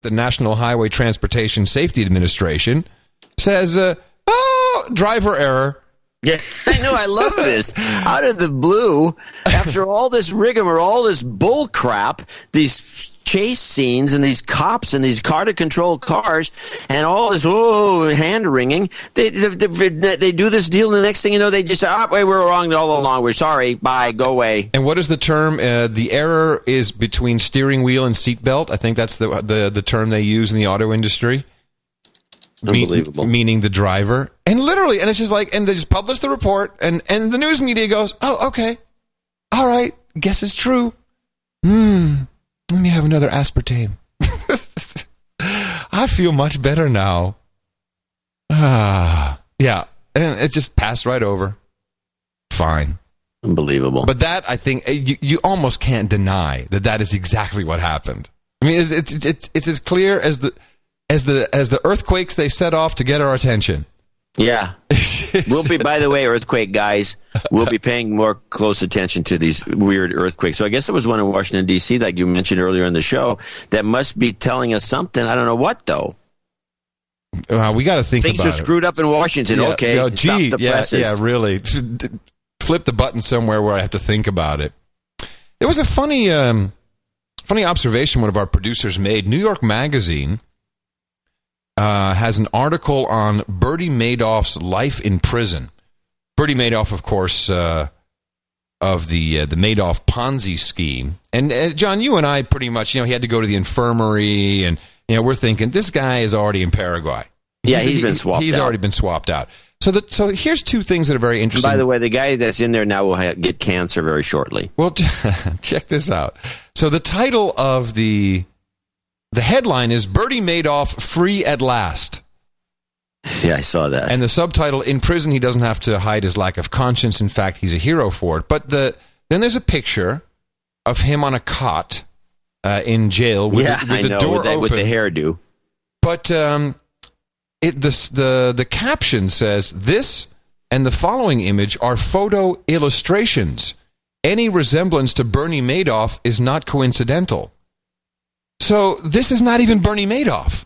the National Highway Transportation Safety Administration says, driver error. Yeah, I know. I love this. Out of the blue, after all this rigmarole, all this bull crap, these chase scenes and these cops and these car-to-control cars and all this hand-wringing, they do this deal, and the next thing you know, they just say, we were wrong all along. We're sorry. Bye. Go away. And what is the term? The error is between steering wheel and seatbelt. I think that's the term they use in the auto industry. Unbelievable. Meaning the driver. And literally, and it's just like, and they just publish the report, and the news media goes, oh, okay. All right. Guess it's true. Let me have another aspartame. I feel much better now. Yeah. And it just passed right over. Fine. Unbelievable. But that, I think, you almost can't deny that is exactly what happened. I mean, it's as clear as the earthquakes they set off to get our attention. Yeah. We'll be, by the way, earthquake guys, we'll be paying more close attention to these weird earthquakes. So I guess it was one in Washington, D.C., like you mentioned earlier in the show, that must be telling us something. I don't know what, though. We got to think about it. Things are screwed up in Washington. Yeah, okay. Stop the presses. Yeah, really. Flip the button somewhere where I have to think about it. There was a funny observation one of our producers made. New York Magazine has an article on Bernie Madoff's life in prison. Bernie Madoff, of course, of the Madoff Ponzi scheme. And John, you and I pretty much, he had to go to the infirmary, and we're thinking this guy is already in Paraguay. He's been swapped. He's already been swapped out. So here's two things that are very interesting. And by the way, the guy that's in there now will get cancer very shortly. Well, check this out. So the title of the headline is Bernie Madoff Free at Last. Yeah, I saw that. And the subtitle, in prison, he doesn't have to hide his lack of conscience. In fact, he's a hero for it. But then there's a picture of him on a cot in jail with the door open. With the hairdo. But the caption says, this and the following image are photo illustrations. Any resemblance to Bernie Madoff is not coincidental. So this is not even Bernie Madoff.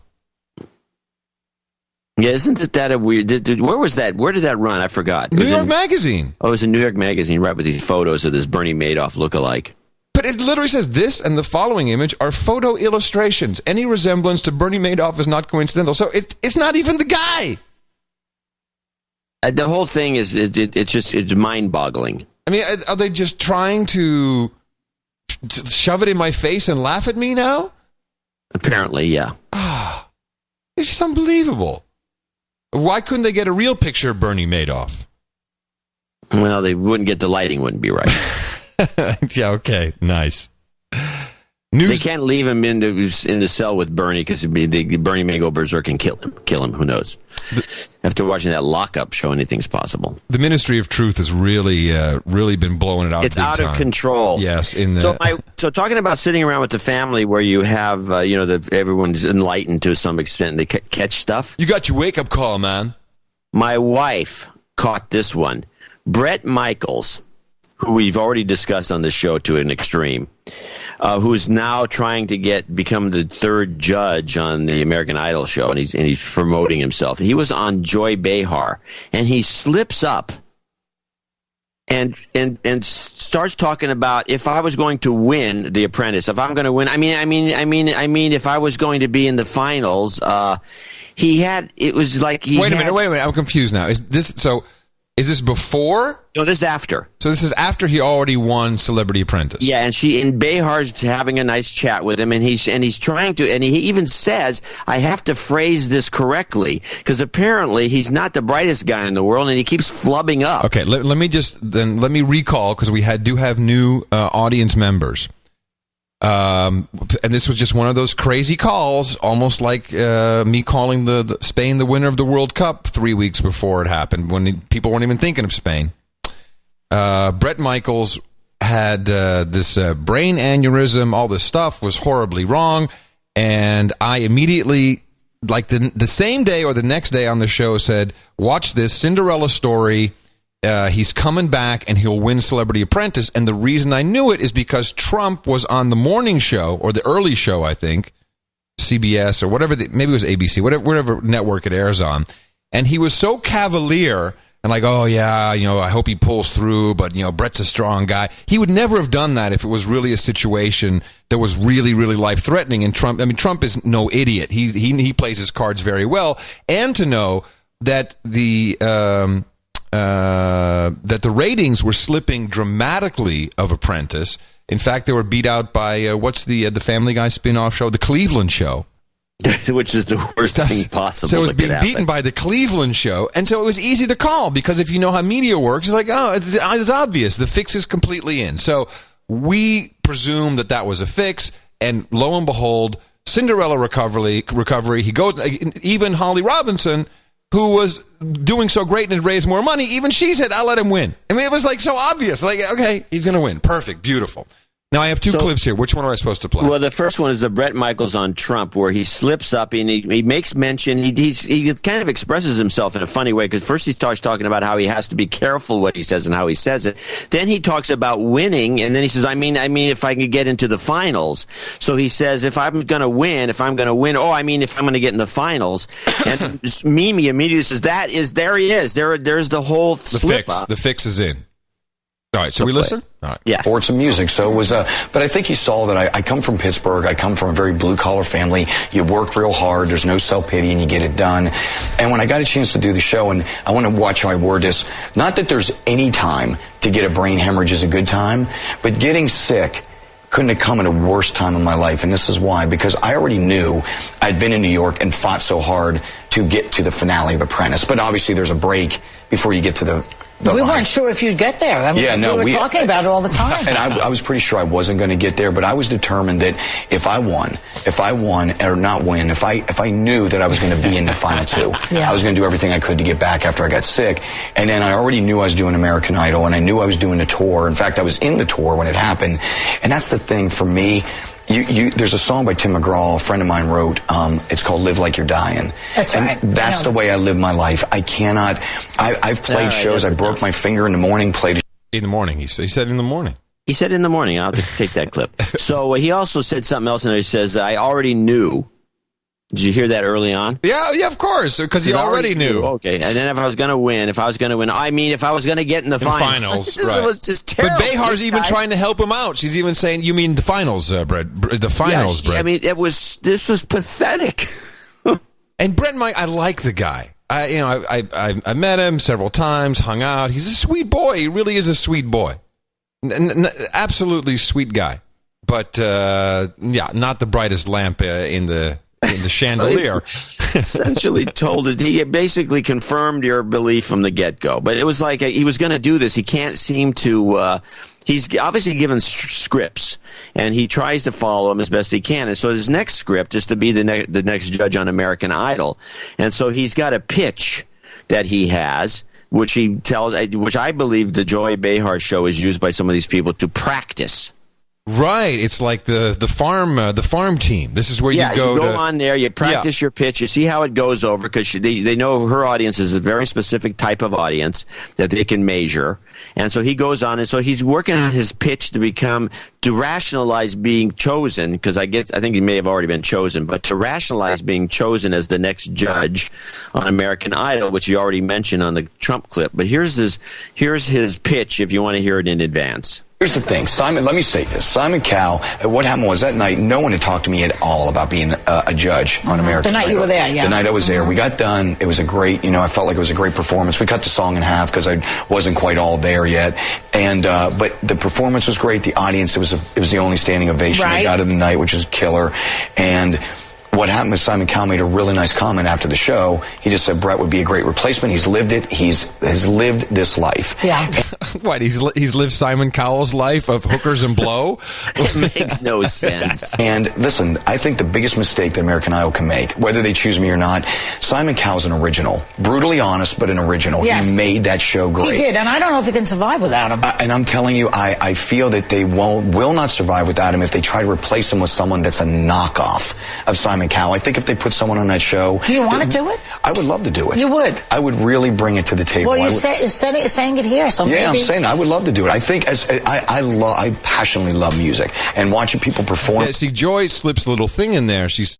Yeah, isn't that a weird... where was that? Where did that run? I forgot. New York Magazine. Oh, it was in New York Magazine, right, with these photos of this Bernie Madoff lookalike. But it literally says, this and the following image are photo illustrations. Any resemblance to Bernie Madoff is not coincidental. So it's not even the guy. The whole thing is, it's mind-boggling. I mean, are they just trying to shove it in my face and laugh at me now? Apparently, yeah. It's just unbelievable. Why couldn't they get a real picture of Bernie Madoff? Well, they wouldn't get the lighting, wouldn't be right. Yeah, okay, nice. They can't leave him in the cell with Bernie because Bernie may go berserk and kill him. Who knows? After watching that lockup show, anything's possible. The Ministry of Truth has really been blowing it out. It's out of control. Yes. So talking about sitting around with the family where you have everyone's enlightened to some extent, and they catch stuff. You got your wake up call, man. My wife caught this one. Bret Michaels, who we've already discussed on the show to an extreme, who's now trying to become the third judge on the American Idol show, and he's promoting himself. He was on Joy Behar, and he slips up and starts talking about, if I was going to win The Apprentice, if I'm going to win, I mean, if I was going to be in the finals, it was like he. Wait a minute, I'm confused now. Is this before? No, this is after. So this is after he already won Celebrity Apprentice. Yeah, and Behar's having a nice chat with him, and he's trying to, and he even says, I have to phrase this correctly, because apparently he's not the brightest guy in the world, and he keeps flubbing up. Okay, let me recall, because we do have new audience members. And this was just one of those crazy calls, almost like me calling the Spain the winner of the World Cup 3 weeks before it happened, when people weren't even thinking of Spain. Bret Michaels had this brain aneurysm. All this stuff was horribly wrong, and I immediately, like the same day or the next day on the show, said, watch this Cinderella story. He's coming back and he'll win Celebrity Apprentice. And the reason I knew it is because Trump was on the morning show, or the early show, I think, CBS or whatever, maybe it was ABC, whatever network it airs on. And he was so cavalier and like, oh, yeah, I hope he pulls through, but, Brett's a strong guy. He would never have done that if it was really a situation that was really, really life-threatening. And Trump is no idiot. He plays his cards very well. And to know that the ratings were slipping dramatically of Apprentice. In fact, they were beat out by, what's the Family Guy spin-off show? The Cleveland Show. Which is the worst thing possible. So it was being beaten by the Cleveland Show, and so it was easy to call because if you know how media works, it's like, oh, it's obvious. The fix is completely in. So we presume that was a fix, and lo and behold, Cinderella recovery. He goes. Even Holly Robinson, who was doing so great and had raised more money, even she said, "I'll let him win." I mean, it was like so obvious. Like, okay, he's going to win. Perfect, beautiful. Now, I have two clips here. Which one am I supposed to play? Well, the first one is the Bret Michaels on Trump, where he slips up and he makes mention. He kind of expresses himself in a funny way, because first he starts talking about how he has to be careful what he says and how he says it. Then he talks about winning, and then he says, I mean, if I can get into the finals. So he says, if I'm going to win, if I'm going to get in the finals. And Mimi immediately says, there he is. There's the whole slip up. The fix is in. All right, so we listen? All right. Yeah. Or some music. So it was, but I think he saw that I come from Pittsburgh. I come from a very blue-collar family. You work real hard. There's no self-pity, and you get it done. And when I got a chance to do the show, and I want to watch how I word this, not that there's any time to get a brain hemorrhage is a good time, but getting sick couldn't have come at a worse time in my life. And this is why, because I already knew I'd been in New York and fought so hard to get to the finale of Apprentice. But obviously there's a break before you get to the we weren't sure if you'd get there. I mean, we were talking about it all the time. And I was pretty sure I wasn't going to get there, but I was determined that if I won or not win, if I knew that I was going to be in the final two, I was going to do everything I could to get back after I got sick. And then I already knew I was doing American Idol, and I knew I was doing the tour. In fact, I was in the tour when it happened. And that's the thing for me. There's a song by Tim McGraw, a friend of mine wrote. It's called "Live Like You're Dying." That's right. That's the way I live my life. I cannot. I've played shows. I broke my finger in the morning. Played in the morning. He said in the morning. He said in the morning. I'll have to take that clip. So he also said something else in there. He says, "I already knew." Did you hear that early on? Yeah, of course, because he already knew. Okay, and then if I was going to win, if I was going to get in the finals. Right. It was just terrible. But Behar's even trying to help him out. She's even saying, "You mean the finals, Brett? The finals, Brett." I mean, this was pathetic. And Brett, I like the guy. I met him several times, hung out. He's a sweet boy. He really is a sweet boy. Absolutely sweet guy. But not the brightest lamp in the chandelier. Essentially told it. He basically confirmed your belief from the get-go. But it was like he was going to do this. He can't seem to. He's obviously given scripts, and he tries to follow them as best he can. And so his next script is to be the next judge on American Idol. And so he's got a pitch that he has, which I believe the Joy Behar show is used by some of these people to practice. Right, it's like the farm team. This is where you go. You go on there, you practice your pitch, you see how it goes over, because they know her audience is a very specific type of audience that they can measure. And so he goes on, and so he's working on his pitch to rationalize being chosen, because I think he may have already been chosen, but to rationalize being chosen as the next judge on American Idol, which you already mentioned on the Trump clip. But here's his pitch if you want to hear it in advance. Here's the thing, Simon, let me say this. Simon Cowell, what happened was that night, no one had talked to me at all about being a judge on American Idol. The night you were there, yeah. The night I was there. We got done. It was a great, I felt like it was a great performance. We cut the song in half because I wasn't quite all there yet. And, but the performance was great. The audience, it was the only standing ovation I got of the night, which was killer. And what happened was Simon Cowell made a really nice comment after the show. He just said Brett would be a great replacement. He's lived it. Has lived this life. Yeah. What? He's lived Simon Cowell's life of hookers and blow? It makes no sense. And listen, I think the biggest mistake that American Idol can make, whether they choose me or not, Simon Cowell's an original. Brutally honest, but an original. Yes. He made that show great. He did, and I don't know if he can survive without him. And I'm telling you, I feel that they will not survive without him if they try to replace him with someone that's a knockoff of Simon Cowell. I think if they put someone on that show... Do you want to do it? I would love to do it. You would? I would really bring it to the table. Well, you're saying it here, so maybe... I'm saying I would love to do it. I think I passionately love music, and watching people perform... Yeah, see, Joy slips a little thing in there. She's